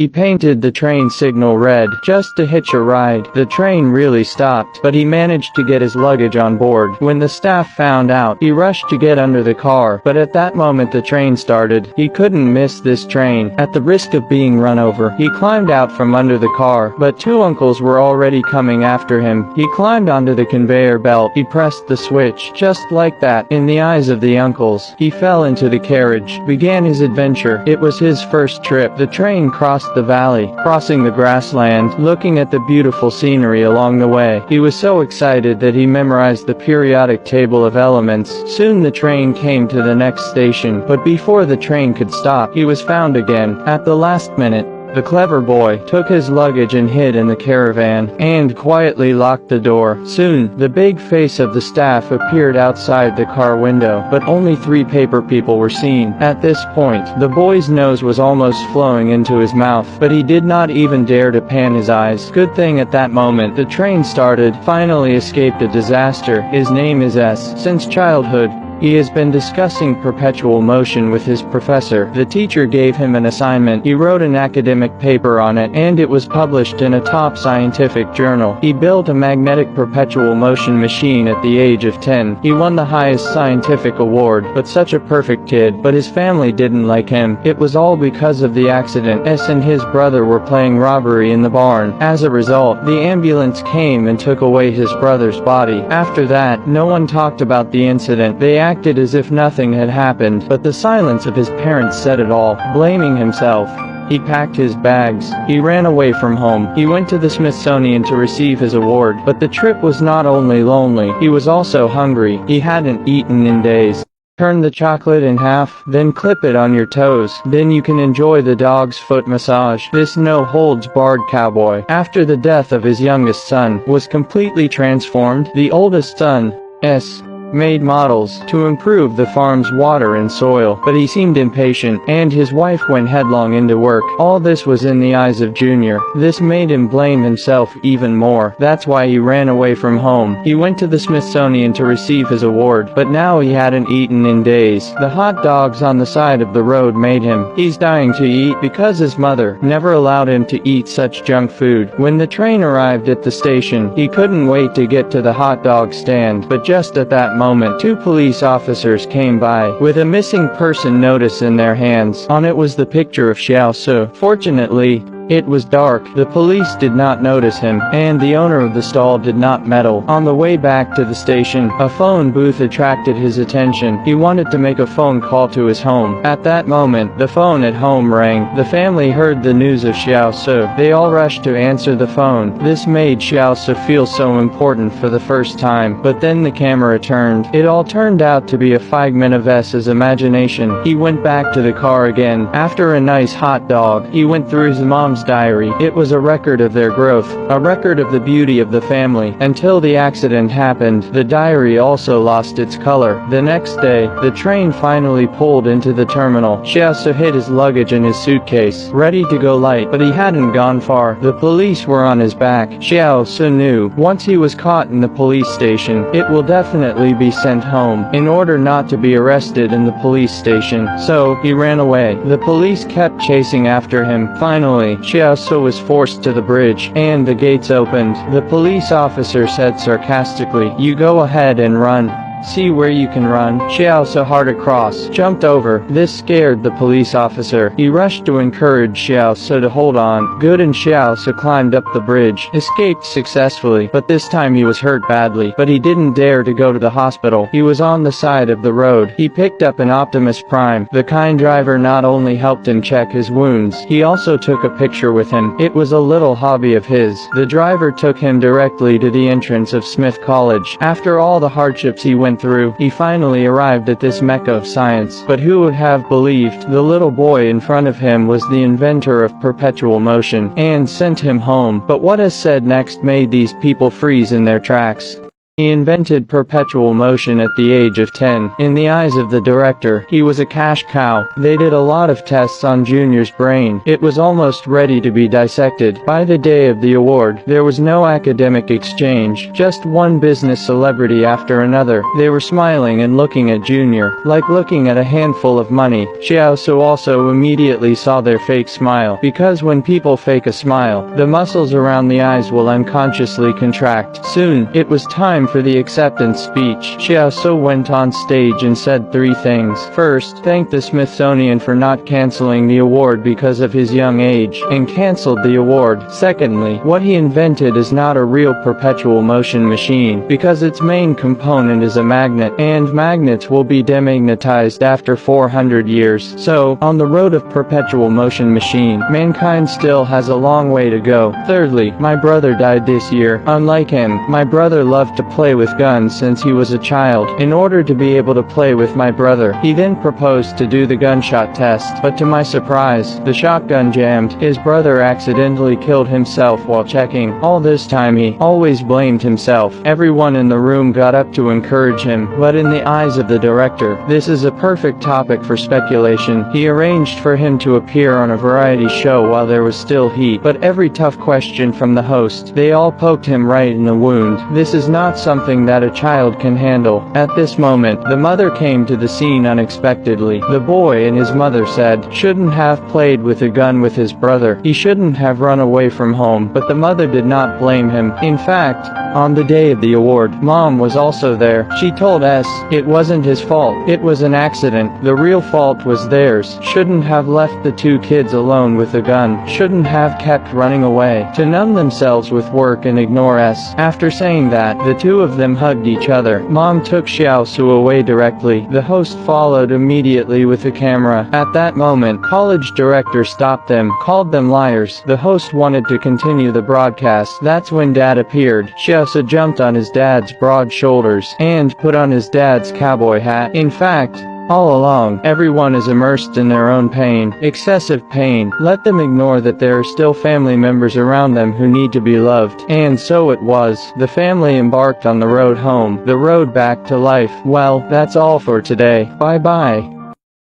He painted the train signal red, just to hitch a ride. The train really stopped, but he managed to get his luggage on board. When the staff found out, he rushed to get under the car, but at that moment the train started. He couldn't miss this train. At the risk of being run over, he climbed out from under the car, but two uncles were already coming after him. He climbed onto the conveyor belt. He pressed the switch. Just like that, in the eyes of the uncles, he fell into the carriage. Began his adventure. It was his first trip. The train crossed the valley, crossing the grassland, looking at the beautiful scenery along the way. He was so excited that he memorized the periodic table of elements. Soon the train came to the next station, but before the train could stop, he was found again, at the last minute. The clever boy took his luggage and hid in the caravan, and quietly locked the door. Soon, the big face of the staff appeared outside the car window, but only 3 paper people were seen. At this point, the boy's nose was almost flowing into his mouth, but he did not even dare to pan his eyes. Good thing at that moment the train started, finally escaped a disaster. His name is S. Since childhood, he has been discussing perpetual motion with his professor. The teacher gave him an assignment. He wrote an academic paper on it, and it was published in a top scientific journal. He built a magnetic perpetual motion machine at the age of 10. He won the highest scientific award, but such a perfect kid. But his family didn't like him. It was all because of the accident. S and his brother were playing robbery in the barn. As a result, the ambulance came and took away his brother's body. After that, no one talked about the incident. They acted as if nothing had happened, but the silence of his parents said it all. Blaming himself, he packed his bags. He ran away from home. He went to the Smithsonian to receive his award, but the trip was not only lonely, he was also hungry. He hadn't eaten in days. Turn the chocolate in half, then clip it on your toes. Then you can enjoy the dog's foot massage. This no-holds-barred cowboy, after the death of his youngest son, was completely transformed. The oldest son, S, made models to improve the farm's water and soil, but he seemed impatient, and his wife went headlong into work. All this was in the eyes of Junior. This made him blame himself even more. That's why he ran away from home. He went to the Smithsonian to receive his award, but now he hadn't eaten in days. The hot dogs on the side of the road made him. He's dying to eat because his mother never allowed him to eat such junk food. When the train arrived at the station, he couldn't wait to get to the hot dog stand, but just at that moment, 2 police officers came by, with a missing person notice in their hands. On it was the picture of Xiao Su. Fortunately, it was dark. The police did not notice him, and the owner of the stall did not meddle. On the way back to the station, a phone booth attracted his attention. He wanted to make a phone call to his home. At that moment, the phone at home rang. The family heard the news of Xiao Su. They all rushed to answer the phone. This made Xiao Su feel so important for the first time, but then the camera turned. It all turned out to be a figment of S's imagination. He went back to the car again. After a nice hot dog, he went through his mom's diary. It was a record of their growth, a record of the beauty of the family. Until the accident happened, the diary also lost its color. The next day, the train finally pulled into the terminal. Xiao Su hid his luggage in his suitcase, ready to go light, but he hadn't gone far. The police were on his back. Xiao Su knew, once he was caught in the police station, it will definitely be sent home. In order not to be arrested in the police station, so he ran away. The police kept chasing after him. Finally, Xiao Su was forced to the bridge, and the gates opened. The police officer said sarcastically, "You go ahead and run. See where you can run." Xiao Su hard across, jumped over. This scared the police officer. He rushed to encourage Xiao Su to hold on. Good, and Xiao Su climbed up the bridge, escaped successfully, but this time he was hurt badly. But he didn't dare to go to the hospital. He was on the side of the road. He picked up an Optimus Prime. The kind driver not only helped him check his wounds, he also took a picture with him. It was a little hobby of his. The driver took him directly to the entrance of Smith College. After all the hardships he went through, he finally arrived at this mecca of science. But who would have believed the little boy in front of him was the inventor of perpetual motion, and sent him home? But what is said next made these people freeze in their tracks. He invented perpetual motion at the age of 10. In the eyes of the director, he was a cash cow. They did a lot of tests on Junior's brain. It was almost ready to be dissected. By the day of the award, there was no academic exchange, just one business celebrity after another. They were smiling and looking at Junior, like looking at a handful of money. Xiaosu also immediately saw their fake smile, because when people fake a smile, the muscles around the eyes will unconsciously contract. Soon, it was time for the acceptance speech. Xiaosu went on stage and said 3 things. First, thanked the Smithsonian for not canceling the award because of his young age, and cancelled the award. Secondly, what he invented is not a real perpetual motion machine, because its main component is a magnet, and magnets will be demagnetized after 400 years. So, on the road of perpetual motion machine, mankind still has a long way to go. Thirdly, my brother died this year. Unlike him, my brother loved to play with guns since he was a child. In order to be able to play with my brother, he then proposed to do the gunshot test, but to my surprise, the shotgun jammed. His brother accidentally killed himself while checking. All this time he always blamed himself. Everyone in the room got up to encourage him, but in the eyes of the director, this is a perfect topic for speculation. He arranged for him to appear on a variety show while there was still heat, but every tough question from the host, they all poked him right in the wound. This is not something that a child can handle. At this moment, the mother came to the scene unexpectedly. The boy and his mother said, shouldn't have played with a gun with his brother. He shouldn't have run away from home, but the mother did not blame him. In fact, on the day of the award, Mom was also there. She told us, it wasn't his fault. It was an accident. The real fault was theirs. Shouldn't have left the 2 kids alone with a gun. Shouldn't have kept running away to numb themselves with work and ignore us. After saying that, the 2 of them hugged each other. Mom took Xiaosu away directly. The host followed immediately with a camera. At that moment, college director stopped them, called them liars. The host wanted to continue the broadcast. That's when Dad appeared. Xiaosu jumped on his dad's broad shoulders and put on his dad's cowboy hat. In fact, all along, everyone is immersed in their own pain, excessive pain. Let them ignore that there are still family members around them who need to be loved. And so it was. The family embarked on the road home, the road back to life. Well, that's all for today. Bye bye.